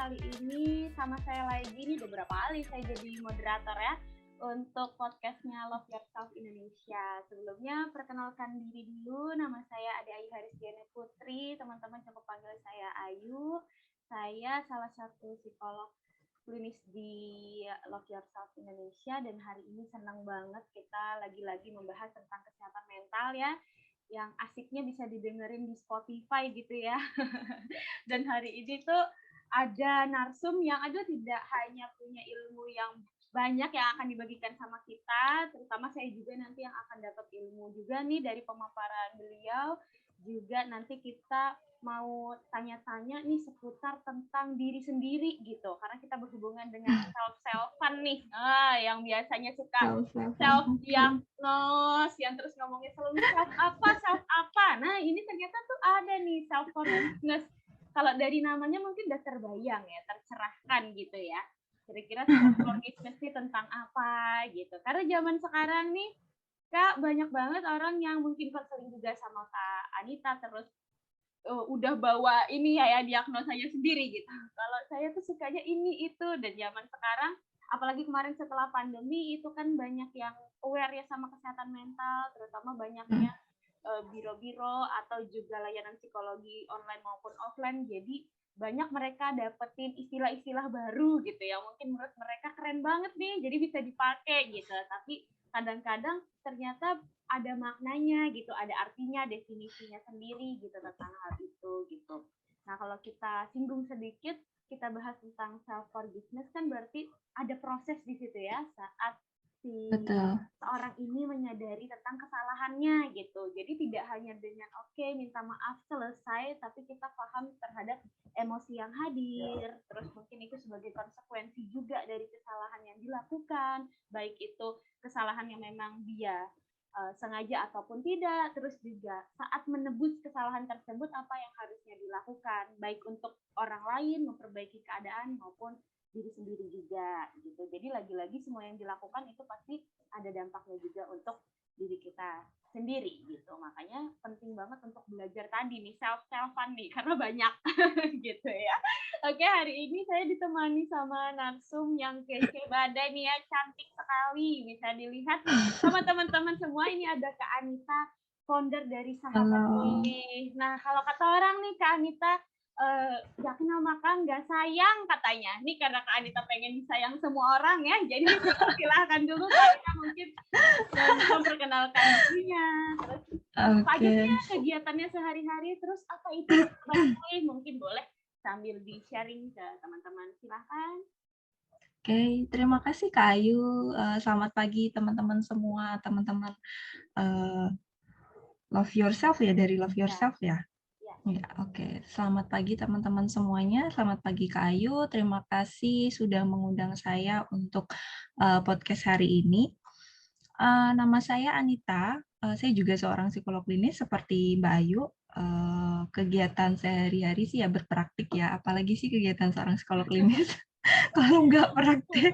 kali ini sama saya lagi nih, udah berapa kali saya jadi moderator ya untuk podcastnya Love Yourself Indonesia. Sebelumnya perkenalkan diri dulu, nama saya Ade Ayu Harisdiana Putri, teman-teman cukup panggil saya Ayu. Saya salah satu psikolog klinis di Love Yourself Indonesia, dan hari ini senang banget kita lagi-lagi membahas tentang kesehatan mental ya, yang asiknya bisa didengerin di Spotify gitu ya. Dan hari ini tuh ada narsum yang tidak hanya punya ilmu yang banyak yang akan dibagikan sama kita, terutama saya juga nanti yang akan dapat ilmu juga nih dari pemaparan beliau. Juga nanti kita mau tanya-tanya nih seputar tentang diri sendiri gitu, karena kita berhubungan dengan self-selfan nih, yang biasanya suka self-diagnose, yang terus ngomongnya selalu self apa. Nah ini ternyata tuh ada nih self-forgiveness. Kalau dari namanya mungkin udah terbayang ya, tercerahkan gitu ya. Kira-kira self-forgiveness ini tentang apa gitu. Karena zaman sekarang nih, Kak, banyak banget orang yang mungkin konseling juga sama Kak Anita, terus udah bawa ini ya diagnosanya sendiri gitu. Kalau saya tuh sukanya ini itu, dan zaman sekarang apalagi kemarin setelah pandemi itu kan banyak yang aware ya sama kesehatan mental, terutama banyaknya biro-biro atau juga layanan psikologi online maupun offline. Jadi banyak mereka dapetin istilah-istilah baru gitu ya, mungkin menurut mereka keren banget nih, jadi bisa dipakai gitu. Tapi kadang-kadang ternyata ada maknanya gitu, ada artinya, definisinya sendiri gitu tentang hal itu gitu. Nah kalau kita singgung sedikit, kita bahas tentang self-forgiveness kan berarti ada proses di situ ya, saat si seorang ini menyadari tentang kesalahannya gitu. Jadi tidak hanya dengan minta maaf selesai, tapi kita paham terhadap emosi yang hadir, terus mungkin itu sebagai konsekuensi juga dari kesalahan yang dilakukan, baik itu kesalahan yang memang dia sengaja ataupun tidak, terus juga saat menebus kesalahan tersebut apa yang harusnya dilakukan, baik untuk orang lain, memperbaiki keadaan maupun diri sendiri juga gitu. Jadi lagi-lagi semua yang dilakukan itu pasti ada dampaknya juga untuk diri kita sendiri gitu. Makanya penting banget untuk belajar tadi nih, self-selfan nih, karena banyak gitu ya. Oke, hari ini saya ditemani sama narsum yang kece badai nih ya, cantik sekali. Bisa dilihat sama teman-teman semua, ini ada Kak Anita, founder dari Sahabat Pulih. Nah, kalau kata orang nih Kak Anita, gak kenal maka nggak sayang katanya. Ini karena Kak Anita pengen disayang semua orang ya, jadi silahkan dulu Kak Anita mungkin memperkenalkan dirinya, terus apa aja sih ya kegiatannya sehari-hari, terus apa itu Sahabat Pulih, mungkin boleh sambil di-sharing ke teman-teman, silahkan. Oke, terima kasih Kak Ayu. Selamat pagi teman-teman semua, teman-teman Love Yourself ya, dari Love Yourself ya. Ya, oke. Selamat pagi teman-teman semuanya. Selamat pagi Kak Ayu. Terima kasih sudah mengundang saya untuk podcast hari ini. Nama saya Anita. Saya juga seorang psikolog klinis seperti Mbak Ayu. Kegiatan sehari-hari sih ya berpraktik ya. Apalagi sih kegiatan seorang psikolog klinis kalau nggak praktek.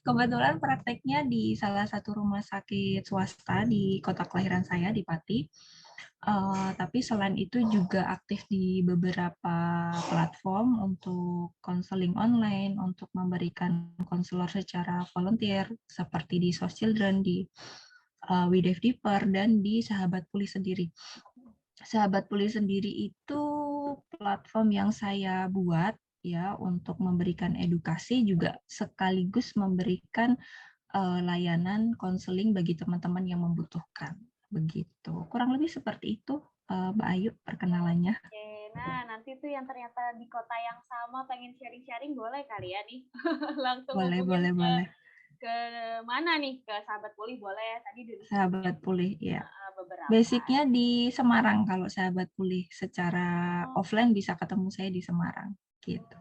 Kebetulan prakteknya di salah satu rumah sakit swasta di kota kelahiran saya, di Pati. Tapi selain itu juga aktif di beberapa platform untuk konseling online, untuk memberikan konselor secara volunteer, seperti di Source Children, di We Dive Deeper, dan di Sahabat Pulih sendiri. Sahabat Pulih sendiri itu platform yang saya buat ya untuk memberikan edukasi, juga sekaligus memberikan layanan konseling bagi teman-teman yang membutuhkan. Begitu. Kurang lebih seperti itu, Mbak Ayu, perkenalannya. Oke, nah nanti tuh yang ternyata di kota yang sama pengen sharing-sharing boleh kali ya nih. Langsung boleh. Ke mana nih? Ke Sahabat Pulih boleh. Tadi dari Sahabat Pulih, ya. Beberapa. Basicnya di Semarang kalau Sahabat Pulih. Secara offline bisa ketemu saya di Semarang. Gitu.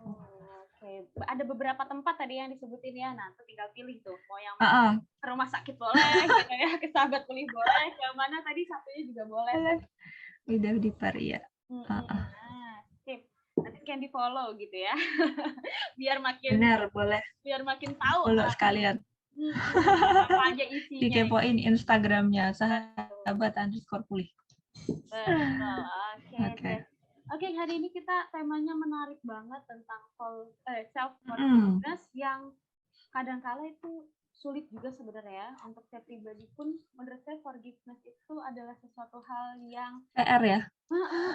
Oke, ada beberapa tempat tadi yang disebutin ya. Nah, tuh tinggal pilih tuh. Mau yang ke rumah sakit boleh, gitu ya. Ke Sahabat Pulih boleh. Ke mana tadi satunya juga boleh. Udah di ya. Sip. Nanti kan di follow gitu ya. Biar makin. Benar, boleh. Biar makin tahu. Follow sekalian. Apa aja isinya. Dikepoin Instagramnya Sahabat_Pulih. Betul. Oke. Oke, hari ini kita temanya menarik banget tentang self forgiveness yang kadang-kala itu sulit juga sebenarnya. Untuk saya pribadi pun menurut saya forgiveness itu adalah sesuatu hal yang PR ya.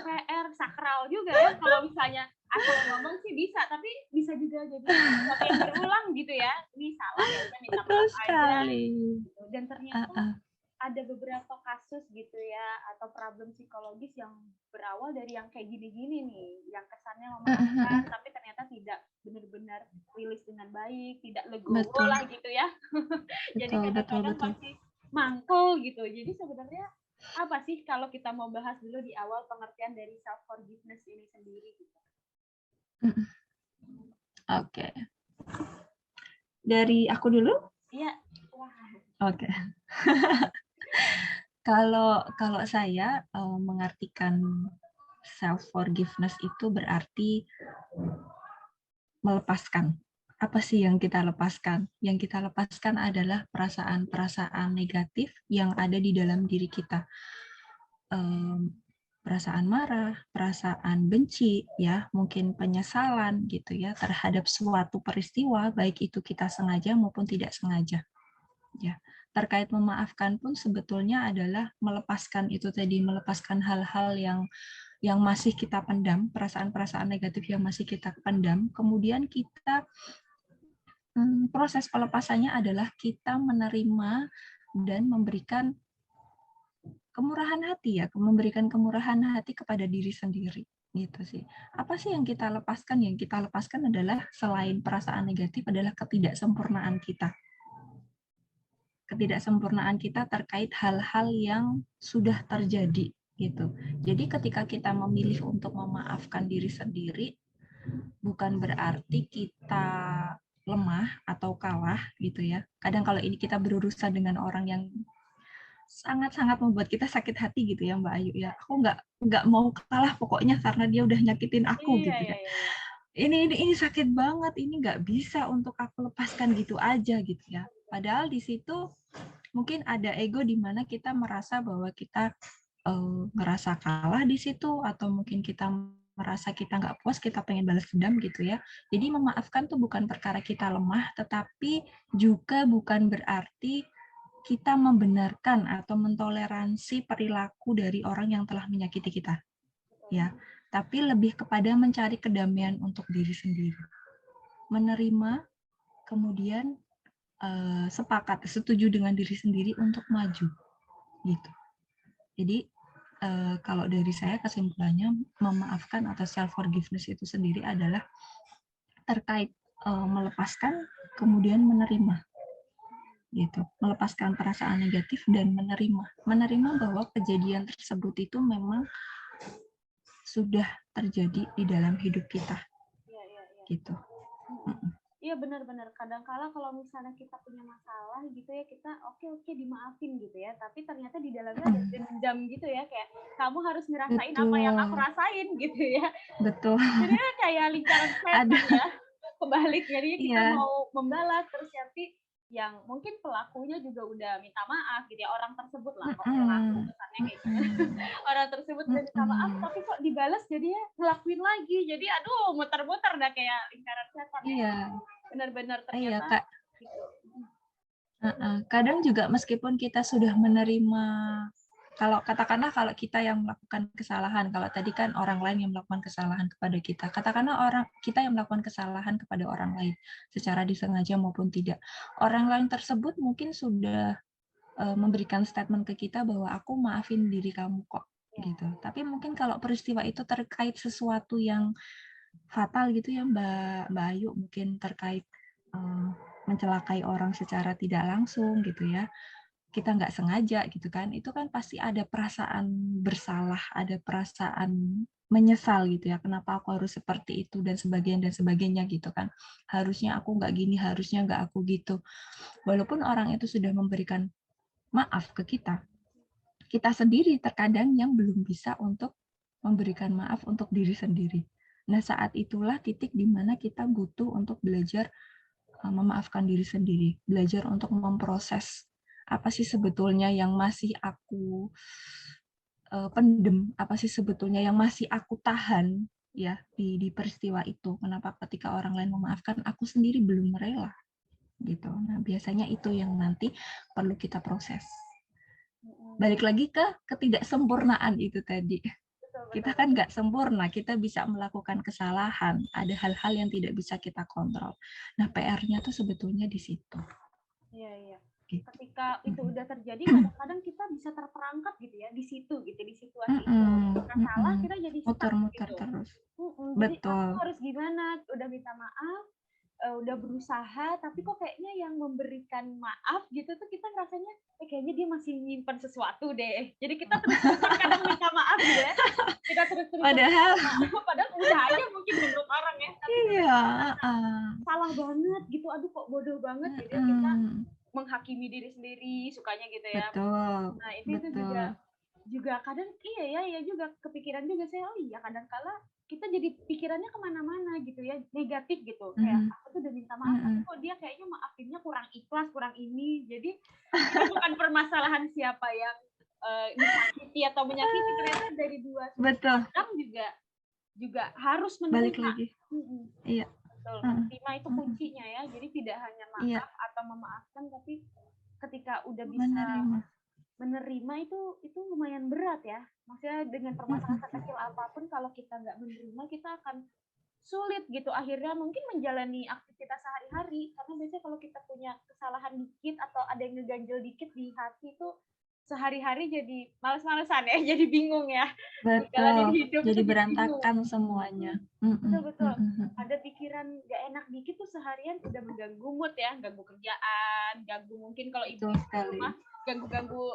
PR sakral juga ya. Kalau misalnya asal ngomong sih bisa, tapi bisa juga jadi sesuatu yang berulang gitu ya. Ini salah ya udah minta Betul maaf aja. sekali. Gitu. Dan ternyata ada beberapa kasus gitu ya atau problem psikologis yang berawal dari yang kayak gini-gini nih, yang kesannya memaafkan tapi ternyata tidak benar-benar rilis dengan baik, tidak legowo lah gitu ya. Jadi kadang-kadang masih mangkel gitu. Jadi sebenarnya apa sih kalau kita mau bahas dulu di awal pengertian dari self forgiveness ini sendiri gitu. Oke. Dari aku dulu? Iya. Oke. Kalau saya mengartikan self forgiveness itu berarti melepaskan. Apa sih yang kita lepaskan? Yang kita lepaskan adalah perasaan-perasaan negatif yang ada di dalam diri kita. Perasaan marah, perasaan benci, ya, mungkin penyesalan gitu ya terhadap suatu peristiwa, baik itu kita sengaja maupun tidak sengaja. Ya, terkait memaafkan pun sebetulnya adalah melepaskan itu tadi, melepaskan hal-hal yang masih kita pendam, perasaan-perasaan negatif yang masih kita pendam, kemudian kita proses pelepasannya adalah kita menerima dan memberikan kemurahan hati ya, memberikan kemurahan hati kepada diri sendiri gitu sih. Apa sih yang kita lepaskan? Yang kita lepaskan adalah selain perasaan negatif adalah ketidaksempurnaan kita. Ketidaksempurnaan kita terkait hal-hal yang sudah terjadi gitu. Jadi ketika kita memilih untuk memaafkan diri sendiri, bukan berarti kita lemah atau kalah gitu ya. Kadang kalau ini kita berurusan dengan orang yang sangat-sangat membuat kita sakit hati gitu ya Mbak Ayu ya. Aku nggak mau kalah pokoknya karena dia udah nyakitin aku gitu ya. Ini sakit banget, ini nggak bisa untuk aku lepaskan gitu aja gitu ya. Padahal di situ mungkin ada ego di mana kita merasa bahwa kita ngerasa kalah di situ, atau mungkin kita merasa kita nggak puas, kita pengen balas dendam gitu ya. Jadi memaafkan tuh bukan perkara kita lemah, tetapi juga bukan berarti kita membenarkan atau mentoleransi perilaku dari orang yang telah menyakiti kita. Ya, tapi lebih kepada mencari kedamaian untuk diri sendiri. Menerima, kemudian sepakat, setuju dengan diri sendiri untuk maju. Gitu. Jadi kalau dari saya kesimpulannya memaafkan atau self forgiveness itu sendiri adalah terkait melepaskan kemudian menerima gitu, melepaskan perasaan negatif dan menerima bahwa kejadian tersebut itu memang sudah terjadi di dalam hidup kita. Gitu. Iya benar-benar, kadang-kala kalau misalnya kita punya masalah gitu ya, kita oke dimaafin gitu ya, tapi ternyata di dalamnya ada dendam gitu ya, kayak kamu harus ngerasain apa yang aku rasain gitu ya. Betul. Jadi kayak lingkaran setan ya, kebalik. Jadi kita mau membalas, terus nanti yang mungkin pelakunya juga udah minta maaf gitu ya, orang tersebut lah kok pelaku kesannya kayak gitu. Orang tersebut udah minta maaf tapi kok dibalas jadinya ngelakuin lagi, jadi aduh muter-muter dah kayak lingkaran setan ya. Benar-benar ternyata gitu. Kadang juga meskipun kita sudah menerima, kalau katakanlah kalau kita yang melakukan kesalahan, kalau tadi kan orang lain yang melakukan kesalahan kepada kita, katakanlah kita yang melakukan kesalahan kepada orang lain secara disengaja maupun tidak, orang lain tersebut mungkin sudah memberikan statement ke kita bahwa aku maafin diri kamu kok gitu. Tapi mungkin kalau peristiwa itu terkait sesuatu yang fatal gitu ya Mbak Ayu, mungkin terkait mencelakai orang secara tidak langsung gitu ya, kita nggak sengaja gitu kan, itu kan pasti ada perasaan bersalah, ada perasaan menyesal gitu ya, kenapa aku harus seperti itu dan sebagainya gitu kan, harusnya aku nggak gini, harusnya nggak aku gitu. Walaupun orang itu sudah memberikan maaf ke kita, kita sendiri terkadang yang belum bisa untuk memberikan maaf untuk diri sendiri. Nah, saat itulah titik di mana kita butuh untuk belajar memaafkan diri sendiri, belajar untuk memproses apa sih sebetulnya yang masih aku pendem, apa sih sebetulnya yang masih aku tahan ya di peristiwa itu. Kenapa ketika orang lain memaafkan, aku sendiri belum rela gitu. Nah, biasanya itu yang nanti perlu kita proses. Balik lagi ke ketidaksempurnaan itu tadi. Kita kan nggak sempurna, kita bisa melakukan kesalahan, ada hal-hal yang tidak bisa kita kontrol. Nah, PR-nya tuh sebetulnya di situ. Iya. Ketika itu udah terjadi, kadang-kadang kita bisa terperangkap gitu ya di situ gitu, di situasi itu. Kita salah, kita jadi muter-muter gitu. terus. Jadi aku harus gimana? Udah minta maaf, udah berusaha, tapi kok kayaknya yang memberikan maaf gitu tuh kita rasanya kayaknya dia masih nyimpan sesuatu deh. Jadi kita terus kadang minta maaf gitu ya. Kita terus padahal udah aja mungkin menurut orang ya. Tapi iya, salah banget gitu. Aduh kok bodoh banget gitu ya. Kita menghakimi diri sendiri sukanya gitu ya. Betul. Nah, itu juga kadang iya juga kepikiran juga saya, oh iya kadang-kala kita jadi pikirannya kemana-mana gitu ya, negatif gitu. Kayak aku tuh udah minta maaf, tapi kok dia kayaknya maafinnya kurang ikhlas, kurang ini. Jadi itu bukan permasalahan siapa yang disakiti atau menyakiti, ternyata dari dua sudut pandang juga harus menerima. Balik lagi. Iya. Betul, menerima itu kuncinya ya. Jadi tidak hanya maaf atau memaafkan, tapi ketika udah bisa menerima itu lumayan berat ya. Maksudnya dengan permasalahan kecil apapun, kalau kita nggak menerima, kita akan sulit gitu akhirnya mungkin menjalani aktivitas sehari-hari. Karena biasanya kalau kita punya kesalahan dikit atau ada yang ngeganjel dikit di hati itu sehari-hari jadi males-malesan ya, jadi bingung ya. Betul, hidup jadi berantakan semuanya. Betul. Ada pikiran gak enak dikit tuh seharian udah mengganggu mood ya, ganggu kerjaan, ganggu mungkin kalau ibu di rumah, ganggu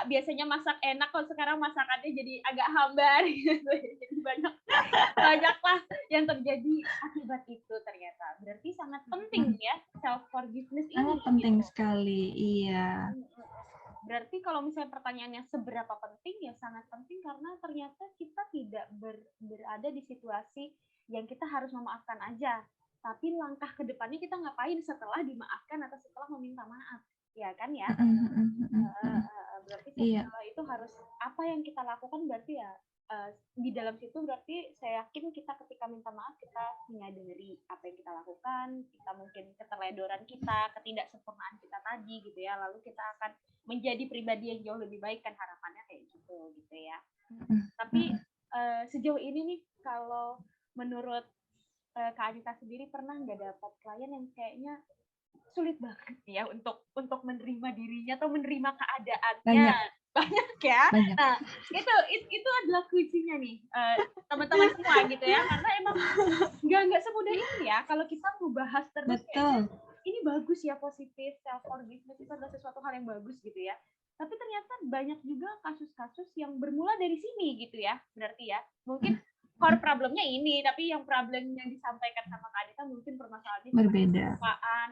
biasanya masak enak, kalau sekarang masakannya jadi agak hambar gitu. Jadi banyak lah yang terjadi akibat itu ternyata. Berarti sangat penting ya self forgiveness ini. Sangat penting sekali, iya. Berarti kalau misalnya pertanyaannya seberapa penting, ya sangat penting karena ternyata kita tidak berada di situasi yang kita harus memaafkan aja. Tapi langkah ke depannya kita ngapain setelah dimaafkan atau setelah meminta maaf. Ya kan ya? Berarti setelah itu harus apa yang kita lakukan berarti ya di dalam situ berarti saya yakin kita ketika minta maaf kita menyadari apa yang kita lakukan, kita mungkin keteledoran kita, ketidaksempurnaan kita tadi gitu ya, lalu kita akan menjadi pribadi yang jauh lebih baik kan harapannya kayak gitu ya. Tapi sejauh ini nih kalau menurut Kak Anita sendiri pernah nggak dapat klien yang kayaknya sulit banget ya untuk menerima dirinya atau menerima keadaannya? Banyak ya. Banyak. Nah, itu adalah kuncinya nih, teman-teman semua gitu ya. Karena emang nggak semudah ini ya. Kalau kita membahas terus kayaknya ini bagus ya, positif, self forgiveness itu adalah sesuatu hal yang bagus gitu ya. Tapi ternyata banyak juga kasus-kasus yang bermula dari sini gitu ya. Berarti ya, mungkin core problemnya ini, tapi yang problem yang disampaikan sama Kak Anita mungkin permasalahannya berbeda.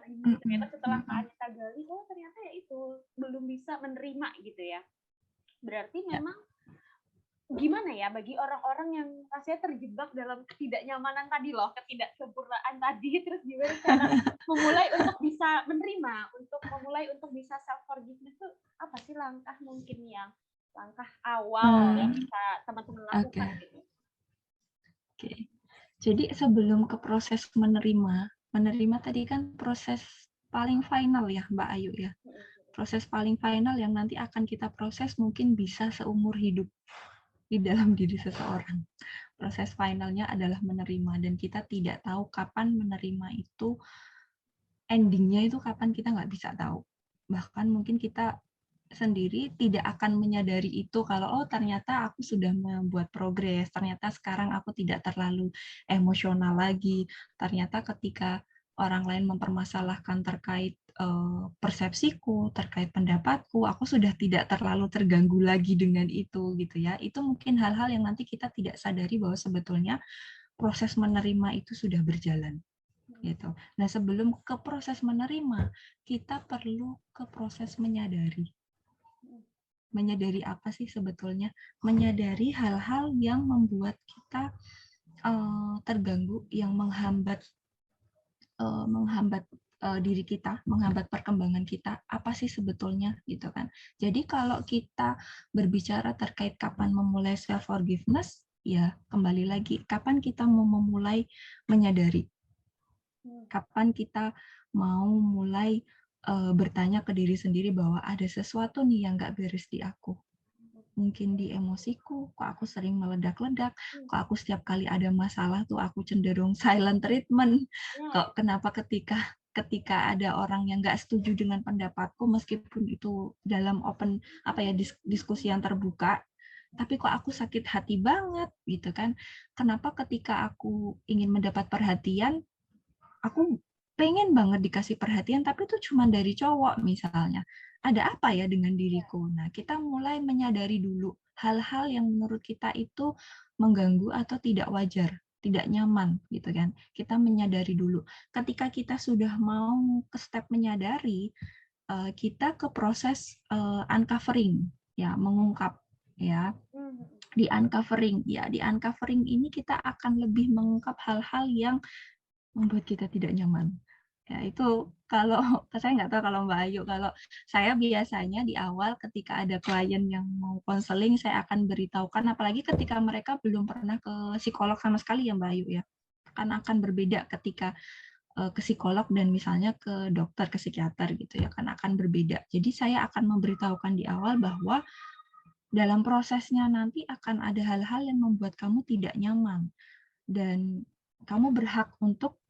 Ini ternyata setelah Kak Anita gali, oh ternyata ya itu belum bisa menerima gitu ya. Berarti memang gimana ya bagi orang-orang yang rasanya terjebak dalam ketidaknyamanan tadi loh, ketidaksempurnaan tadi, terus gimana cara memulai untuk bisa menerima, untuk memulai untuk bisa self forgiveness itu apa sih langkah mungkin yang langkah awal yang bisa teman-teman lakukan gitu? Oke. Jadi sebelum ke proses menerima tadi kan proses paling final ya Mbak Ayu ya. Proses paling final yang nanti akan kita proses mungkin bisa seumur hidup di dalam diri seseorang. Proses finalnya adalah menerima dan kita tidak tahu kapan menerima itu, endingnya itu kapan kita nggak bisa tahu. Bahkan mungkin kita sendiri tidak akan menyadari itu kalau ternyata aku sudah membuat progres, ternyata sekarang aku tidak terlalu emosional lagi, ternyata ketika orang lain mempermasalahkan terkait persepsiku, terkait pendapatku, aku sudah tidak terlalu terganggu lagi dengan itu gitu ya. Itu mungkin hal-hal yang nanti kita tidak sadari bahwa sebetulnya proses menerima itu sudah berjalan gitu. Nah, sebelum ke proses menerima, kita perlu ke proses menyadari. Menyadari apa sih sebetulnya? Menyadari hal-hal yang membuat kita terganggu, yang menghambat diri kita, menghambat perkembangan kita, apa sih sebetulnya gitu kan. Jadi kalau kita berbicara terkait kapan memulai self forgiveness, ya kembali lagi kapan kita mau memulai menyadari. Kapan kita mau mulai bertanya ke diri sendiri bahwa ada sesuatu nih yang nggak beres di aku. Mungkin di emosiku, kok aku sering meledak-ledak, kok aku setiap kali ada masalah tuh aku cenderung silent treatment, kok kenapa ketika ada orang yang nggak setuju dengan pendapatku, meskipun itu dalam open diskusi yang terbuka, tapi kok aku sakit hati banget gitu kan. Kenapa ketika aku ingin mendapat perhatian, aku pengen banget dikasih perhatian, tapi itu cuma dari cowok misalnya. Ada apa ya dengan diriku? Nah, kita mulai menyadari dulu hal-hal yang menurut kita itu mengganggu atau tidak wajar, tidak nyaman, gitu kan. Kita menyadari dulu. Ketika kita sudah mau ke step menyadari, kita ke proses uncovering, ya, mengungkap, ya. Di uncovering ini kita akan lebih mengungkap hal-hal yang membuat kita tidak nyaman. Ya, itu kalau saya nggak tahu kalau Mbak Ayu, kalau saya biasanya di awal ketika ada klien yang mau konseling, saya akan beritahukan, apalagi ketika mereka belum pernah ke psikolog sama sekali ya Mbak Ayu ya, akan berbeda ketika ke psikolog dan misalnya ke dokter, ke psikiater gitu ya, akan berbeda. Jadi saya akan memberitahukan di awal bahwa dalam prosesnya nanti akan ada hal-hal yang membuat kamu tidak nyaman dan kamu berhak untuk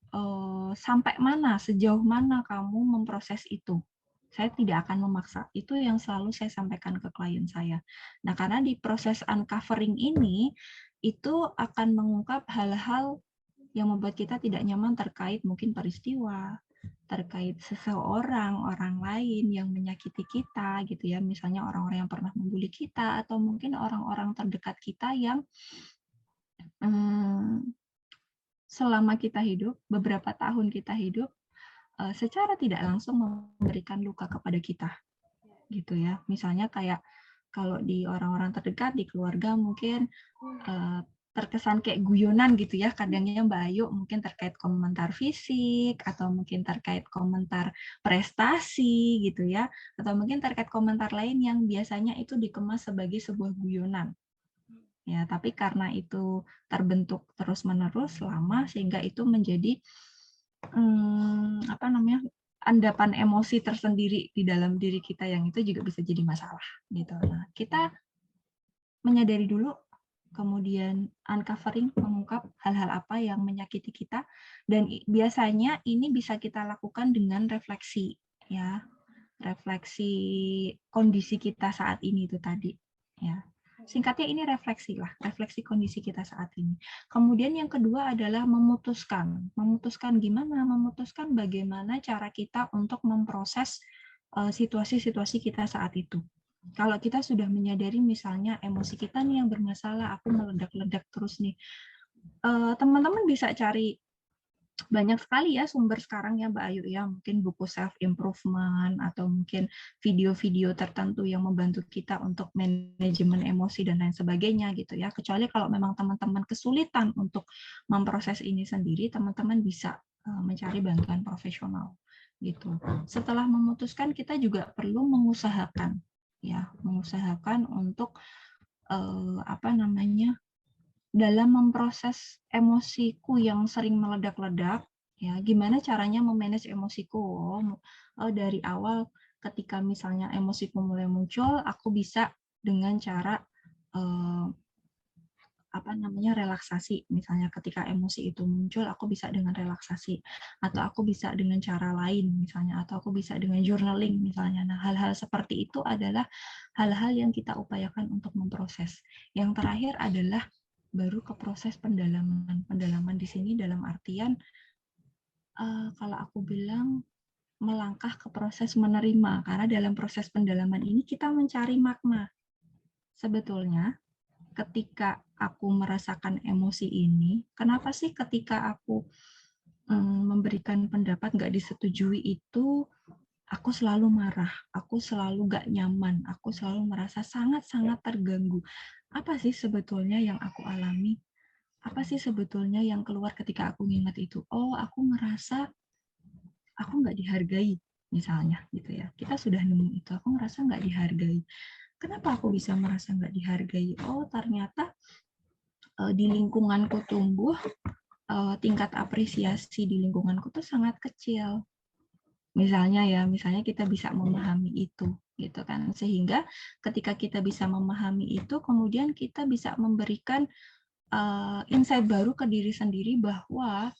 sampai mana, sejauh mana kamu memproses itu. Saya tidak akan memaksa. Itu yang selalu saya sampaikan ke klien saya. Nah, karena di proses uncovering ini, itu akan mengungkap hal-hal yang membuat kita tidak nyaman terkait mungkin peristiwa, terkait seseorang, orang lain yang menyakiti kita, gitu ya. Misalnya orang-orang yang pernah membuli kita, atau mungkin orang-orang terdekat kita yang selama kita hidup, beberapa tahun kita hidup, secara tidak langsung memberikan luka kepada kita, gitu ya. Misalnya kayak kalau di orang-orang terdekat, di keluarga mungkin terkesan kayak guyonan gitu ya, kadangnya Mbak Ayu mungkin terkait komentar fisik, atau mungkin terkait komentar prestasi gitu ya, atau mungkin terkait komentar lain yang biasanya itu dikemas sebagai sebuah guyonan. Ya, tapi karena itu terbentuk terus-menerus lama sehingga itu menjadi endapan emosi tersendiri di dalam diri kita yang itu juga bisa jadi masalah gitu. Nah, kita menyadari dulu, kemudian uncovering, mengungkap hal-hal apa yang menyakiti kita, dan biasanya ini bisa kita lakukan dengan refleksi ya. Refleksi kondisi kita saat ini itu tadi ya. Singkatnya ini refleksi lah, refleksi kondisi kita saat ini. Kemudian yang kedua adalah memutuskan. Memutuskan gimana? Memutuskan bagaimana cara kita untuk memproses situasi-situasi kita saat itu. Kalau kita sudah menyadari misalnya emosi kita nih yang bermasalah, aku meledak-ledak terus nih. Teman-teman bisa cari banyak sekali ya sumber sekarang ya Mbak Ayu ya, mungkin buku self improvement atau mungkin video-video tertentu yang membantu kita untuk manajemen emosi dan lain sebagainya gitu ya. Kecuali kalau memang teman-teman kesulitan untuk memproses ini sendiri, teman-teman bisa mencari bantuan profesional gitu. Setelah memutuskan, kita juga perlu mengusahakan untuk dalam memproses emosiku yang sering meledak-ledak, ya gimana caranya memanage emosiku. Dari awal ketika misalnya emosiku mulai muncul, aku bisa dengan cara relaksasi. Misalnya ketika emosi itu muncul, aku bisa dengan relaksasi, atau aku bisa dengan cara lain misalnya, atau aku bisa dengan journaling misalnya. Nah, hal-hal seperti itu adalah hal-hal yang kita upayakan untuk memproses. Yang terakhir adalah baru ke proses pendalaman. Pendalaman di sini dalam artian kalau aku bilang melangkah ke proses menerima, karena dalam proses pendalaman ini kita mencari makna. Sebetulnya ketika aku merasakan emosi ini, kenapa sih ketika aku memberikan pendapat nggak disetujui itu, aku selalu marah, aku selalu nggak nyaman, aku selalu merasa sangat-sangat terganggu. Apa sih sebetulnya yang aku alami? Apa sih sebetulnya yang keluar ketika aku ingat itu? Oh, aku ngerasa aku nggak dihargai, misalnya gitu ya. Kita sudah nemu itu, aku merasa nggak dihargai. Kenapa aku bisa merasa nggak dihargai? Oh, ternyata di lingkunganku tumbuh, tingkat apresiasi di lingkunganku tuh sangat kecil. Misalnya kita bisa memahami itu, gitu kan. Sehingga ketika kita bisa memahami itu, kemudian kita bisa memberikan insight baru ke diri sendiri bahwa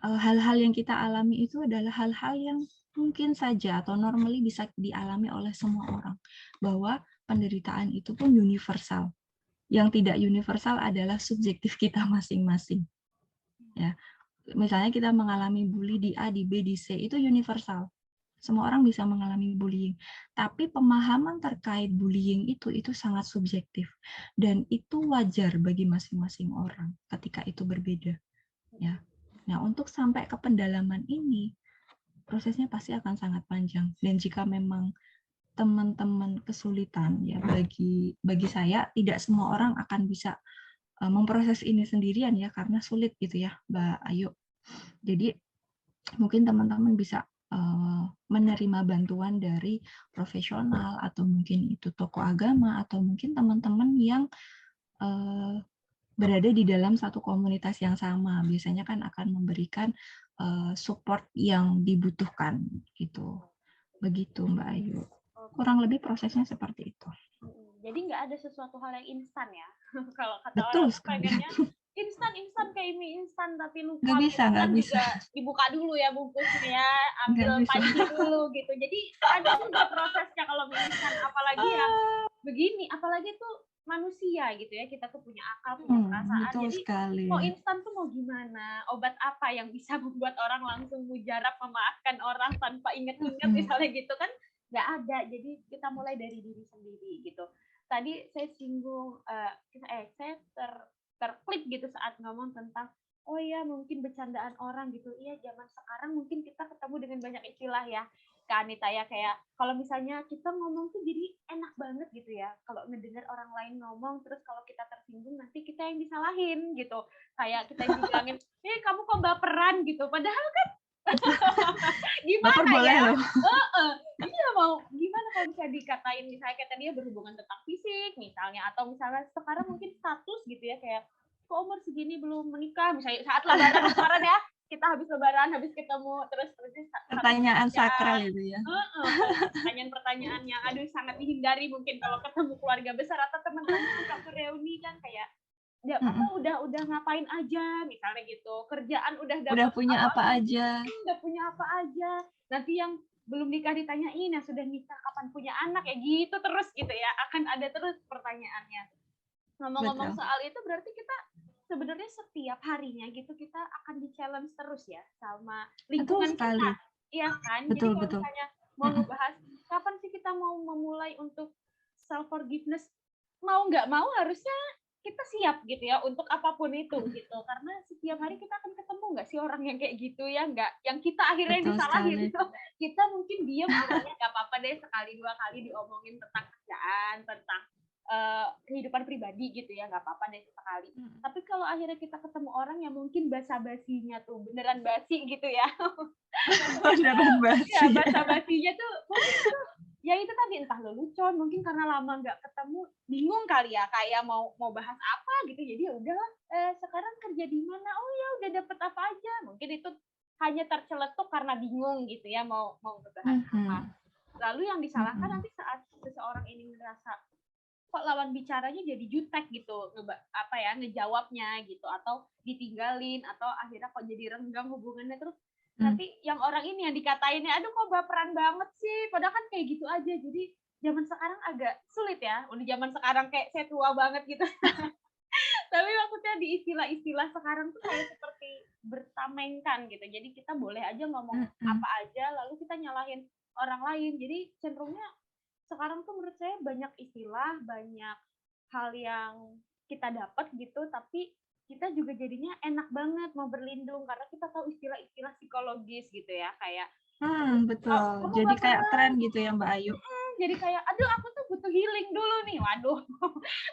hal-hal yang kita alami itu adalah hal-hal yang mungkin saja atau normally bisa dialami oleh semua orang. Bahwa penderitaan itu pun universal. Yang tidak universal adalah subjektif kita masing-masing. Ya, misalnya kita mengalami bully di A, di B, di C, itu universal. Semua orang bisa mengalami bullying. Tapi pemahaman terkait bullying itu sangat subjektif. Dan itu wajar bagi masing-masing orang ketika itu berbeda. Ya. Nah, untuk sampai ke pendalaman ini, prosesnya pasti akan sangat panjang. Dan jika memang teman-teman kesulitan, ya bagi saya, tidak semua orang akan bisa memproses ini sendirian ya, karena sulit gitu ya, Mbak Ayu. Jadi mungkin teman-teman bisa menerima bantuan dari profesional atau mungkin itu tokoh agama atau mungkin teman-teman yang berada di dalam satu komunitas yang sama. Biasanya kan akan memberikan support yang dibutuhkan gitu. Begitu Mbak Ayu. Kurang lebih prosesnya seperti itu. Jadi nggak ada sesuatu hal yang instan ya. Kalau kata Betul orang sekali. pengennya instan kayak mie instan, tapi lupa nggak bisa juga dibuka dulu ya bungkusnya ya, ambil panci dulu gitu. Jadi ada juga prosesnya kalau mie instan, apalagi yang begini, apalagi tuh manusia gitu ya, kita tuh punya akal, punya perasaan. Betul jadi sekali. mau instan tuh mau gimana? Obat apa yang bisa membuat orang langsung mujarab memaafkan orang tanpa ingat-ingat misalnya gitu kan? Nggak ada. Jadi kita mulai dari diri sendiri gitu. Tadi saya singgung, saya terklik gitu saat ngomong tentang oh ya mungkin bercandaan orang gitu. Iya, zaman sekarang mungkin kita ketemu dengan banyak istilah ya, Kak Anita ya, kayak kalau misalnya kita ngomong tuh jadi enak banget gitu ya. Kalau ngedengar orang lain ngomong terus kalau kita tersinggung nanti kita yang disalahin gitu. Kayak kita yang dibilangin, kamu kok baperan gitu. Padahal kan gimana ya? Iya, mau gimana kalau bisa dikatain misalnya kayak tadi ya berhubungan tentang fisik misalnya, atau misalnya sekarang mungkin status gitu ya, kayak kok umur segini belum menikah misalnya, saat lebaran kemarin ya, kita habis lebaran habis ketemu terus pertanyaan sakral itu ya. Pertanyaan yang aduh sangat dihindari mungkin kalau ketemu keluarga besar atau teman-teman waktu reuni kan, kayak ya, udah ngapain aja misalnya gitu, kerjaan udah punya apa aja, udah punya apa aja, nanti yang belum nikah ditanyain, yang sudah nikah kapan punya anak, ya gitu terus gitu ya, akan ada terus pertanyaannya. Ngomong-ngomong soal itu berarti kita sebenarnya setiap harinya gitu kita akan di-challenge terus ya sama lingkungan kita, iya kan? Jadi kalau misalnya mau ngebahas kapan sih kita mau memulai untuk self forgiveness, mau nggak mau harusnya kita siap gitu ya untuk apapun itu gitu, karena setiap hari kita akan ketemu nggak sih orang yang kayak gitu ya, nggak yang kita akhirnya disalahin gitu. Kita mungkin diam awalnya nggak apa-apa deh, sekali dua kali diomongin tentang kerjaan, tentang kehidupan pribadi gitu ya, nggak apa-apa deh sekali. Tapi kalau akhirnya kita ketemu orang yang mungkin basa-basinya tuh beneran basi gitu ya, beneran basi ya, basa-basinya tuh mungkin tuh ya itu tadi, entah lelucon, mungkin karena lama nggak ketemu bingung kali ya, kayak mau bahas apa gitu, jadi ya udahlah, sekarang kerja di mana, oh ya udah dapet apa aja, mungkin itu hanya terceletuk karena bingung gitu ya mau ngebahas apa. Lalu yang disalahkan nanti saat seseorang ini merasa kok lawan bicaranya jadi jutek gitu, ngejawabnya gitu, atau ditinggalin, atau akhirnya kok jadi renggang hubungannya, terus nanti yang orang ini yang dikatainnya, aduh kok baperan banget sih, padahal kan kayak gitu aja. Jadi zaman sekarang agak sulit ya, udah zaman sekarang kayak saya tua banget gitu. Tapi maksudnya di istilah-istilah sekarang tuh kayak seperti bertamengkan gitu, jadi kita boleh aja ngomong apa aja, lalu kita nyalahin orang lain. Jadi cenderungnya sekarang tuh menurut saya banyak istilah, banyak hal yang kita dapat gitu, tapi kita juga jadinya enak banget mau berlindung karena kita tahu istilah-istilah psikologis gitu ya, kayak betul. Jadi kayak tren gitu ya Mbak Ayu. Jadi kayak aduh aku tuh butuh healing dulu nih. Waduh,